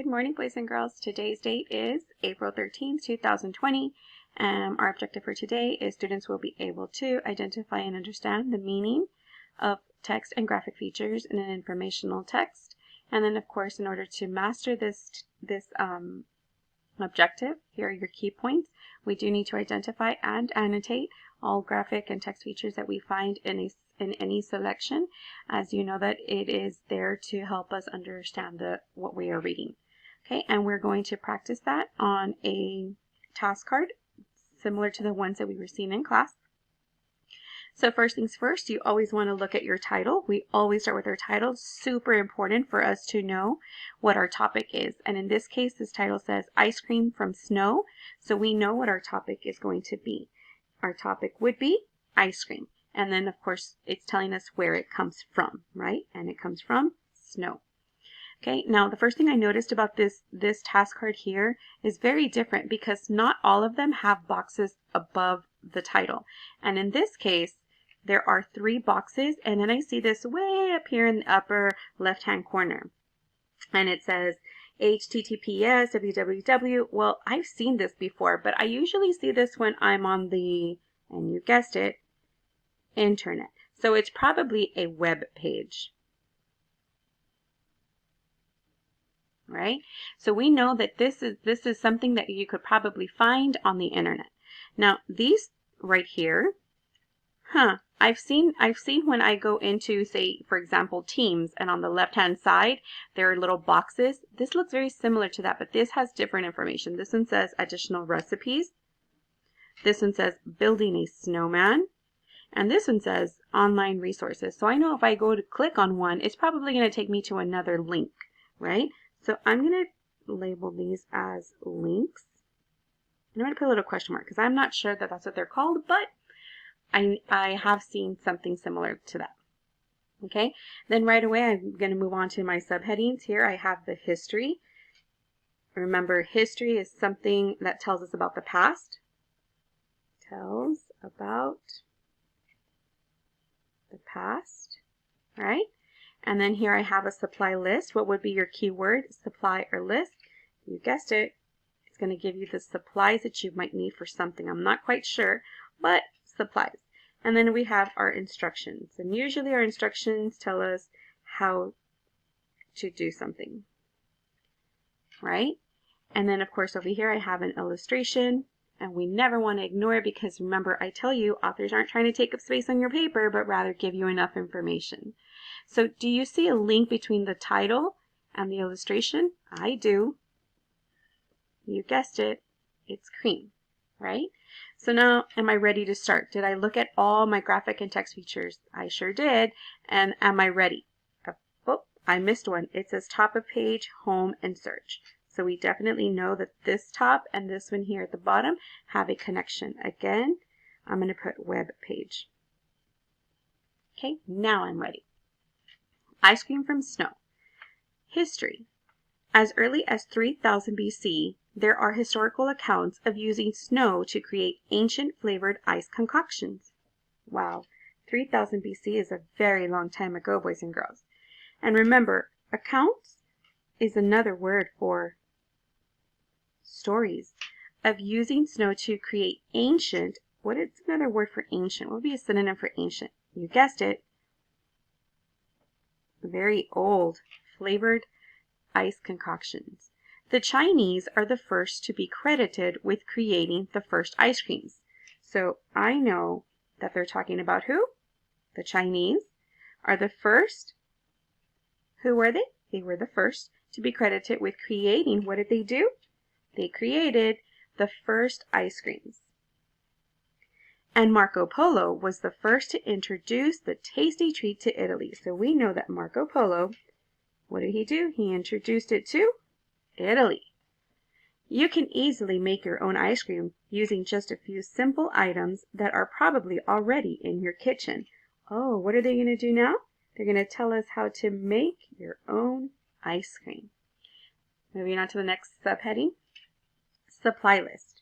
Good morning, boys and girls. Today's date is April 13th, 2020. Our objective for today is students will be able to identify and understand the meaning of text and graphic features in an informational text. And then, of course, in order to master this objective, here are your key points. We do need to identify and annotate all graphic and text features that we find in any selection, as you know that it is there to help us understand what we are reading. Okay, and we're going to practice that on a task card similar to the ones that we were seeing in class. So first things first, you always want to look at your title. We always start with our title. Super important for us to know what our topic is. And in this case, this title says ice cream from snow. So we know what our topic is going to be. Our topic would be ice cream. And then, of course, it's telling us where it comes from, right? And it comes from snow. Okay, now the first thing I noticed about this task card here is very different because not all of them have boxes above the title. And in this case, there are 3 boxes, and then I see this way up here in the upper left-hand corner. And it says HTTPS, www. Well, I've seen this before, but I usually see this when I'm on the, and you guessed it, internet. So it's probably a web page. Right? So we know that this is something that you could probably find on the internet. Now, these right here, I've seen when I go into, say, for example, Teams, and on the left-hand side, there are little boxes. This looks very similar to that, but this has different information. This one says additional recipes. This one says building a snowman. And this one says online resources. So I know if I go to click on one, it's probably going to take me to another link, right? So I'm going to label these as links. And I'm going to put a little question mark because I'm not sure that that's what they're called, but I have seen something similar to that. Okay, then right away I'm going to move on to my subheadings. Here I have the history. Remember, history is something that tells us about the past. Tells about the past, right? And then here I have a supply list. What would be your keyword? Supply or list? You guessed it. It's going to give you the supplies that you might need for something. I'm not quite sure, but supplies. And then we have our instructions. And usually our instructions tell us how to do something, right? And then, of course, over here I have an illustration. And we never want to ignore it because remember, I tell you, authors aren't trying to take up space on your paper, but rather give you enough information. So do you see a link between the title and the illustration? I do. You guessed it. It's cream, right? So now, am I ready to start? Did I look at all my graphic and text features? I sure did. And am I ready? Oh, I missed one. It says top of page, home, and search. So we definitely know that this top and this one here at the bottom have a connection. Again, I'm going to put web page. Okay, now I'm ready. Ice cream from snow. History. As early as 3000 BC, there are historical accounts of using snow to create ancient flavored ice concoctions. Wow, 3000 BC is a very long time ago, boys and girls. And remember, accounts is another word for stories of using snow to create ancient. What is another word for ancient? What would be a synonym for ancient? You guessed it. Very old, flavored ice concoctions. The Chinese are the first to be credited with creating the first ice creams. So I know that they're talking about who? The Chinese are the first. Who were they? They were the first to be credited with creating. What did they do? They created the first ice creams. And Marco Polo was the first to introduce the tasty treat to Italy. So we know that Marco Polo, what did he do? He introduced it to Italy. You can easily make your own ice cream using just a few simple items that are probably already in your kitchen. Oh, what are they going to do now? They're going to tell us how to make your own ice cream. Moving on to the next subheading. Supply list.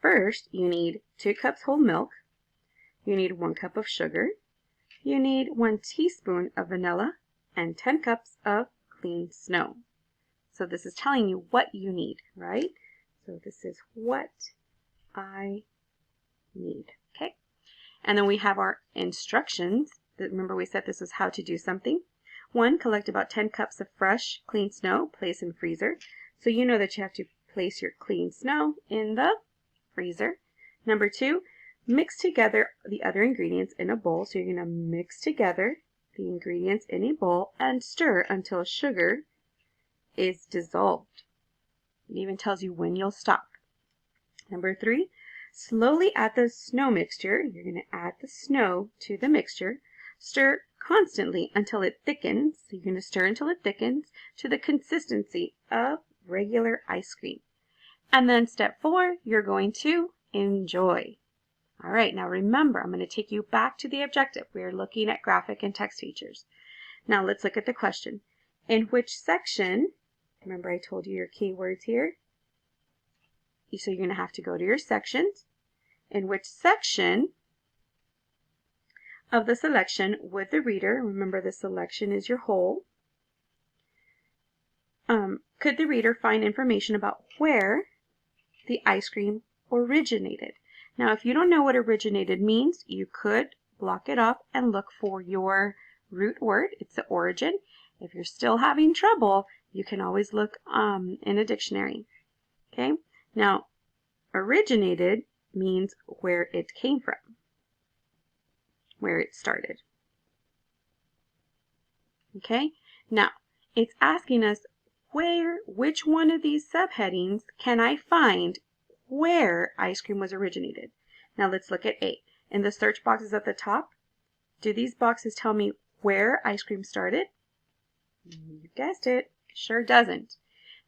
First, you need 2 cups whole milk. You need 1 cup of sugar. You need 1 teaspoon of vanilla and 10 cups of clean snow. So this is telling you what you need, right? So this is what I need, okay? And then we have our instructions. Remember we said this was how to do something. 1, collect about 10 cups of fresh, clean snow, place in freezer. So you know that you have to place your clean snow in the freezer. Number 2, mix together the other ingredients in a bowl. So you're going to mix together the ingredients in a bowl and stir until sugar is dissolved. It even tells you when you'll stop. Number 3, slowly add the snow mixture. You're going to add the snow to the mixture. Stir constantly until it thickens. So you're going to stir until it thickens to the consistency of regular ice cream. And then step 4, you're going to enjoy. All right, now remember, I'm going to take you back to the objective. We are looking at graphic and text features. Now let's look at the question. In which section, remember I told you your keywords here, so you're going to have to go to your sections. In which section of the selection would the reader, remember the selection is your whole, could the reader find information about where the ice cream originated? Now, if you don't know what originated means, you could block it up and look for your root word. It's the origin. If you're still having trouble, you can always look in a dictionary. Okay? Now, originated means where it came from, where it started. Okay? Now, it's asking us which one of these subheadings can I find where ice cream was originated? Now let's look at A. In the search boxes at the top, do these boxes tell me where ice cream started? You guessed it, sure doesn't.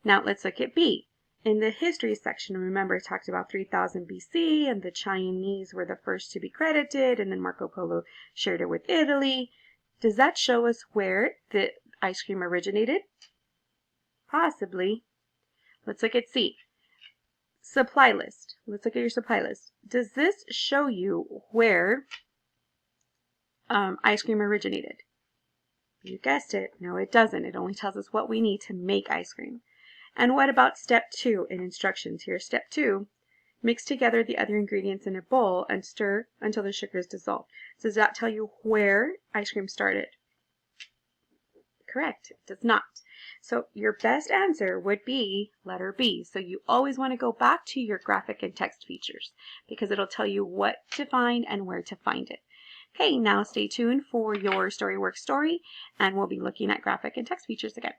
Now let's look at B. In the history section, remember it talked about 3000 BC and the Chinese were the first to be credited and then Marco Polo shared it with Italy. Does that show us where the ice cream originated? Possibly. Let's look at C. Supply list. Let's look at your supply list. Does this show you where ice cream originated? You guessed it. No, it doesn't. It only tells us what we need to make ice cream. And what about step 2 in instructions here? Step 2, mix together the other ingredients in a bowl and stir until the sugar is dissolved. So does that tell you where ice cream started? Correct. It does not. So your best answer would be letter B. So you always want to go back to your graphic and text features because it'll tell you what to find and where to find it. Okay, now stay tuned for your StoryWorks story and we'll be looking at graphic and text features again.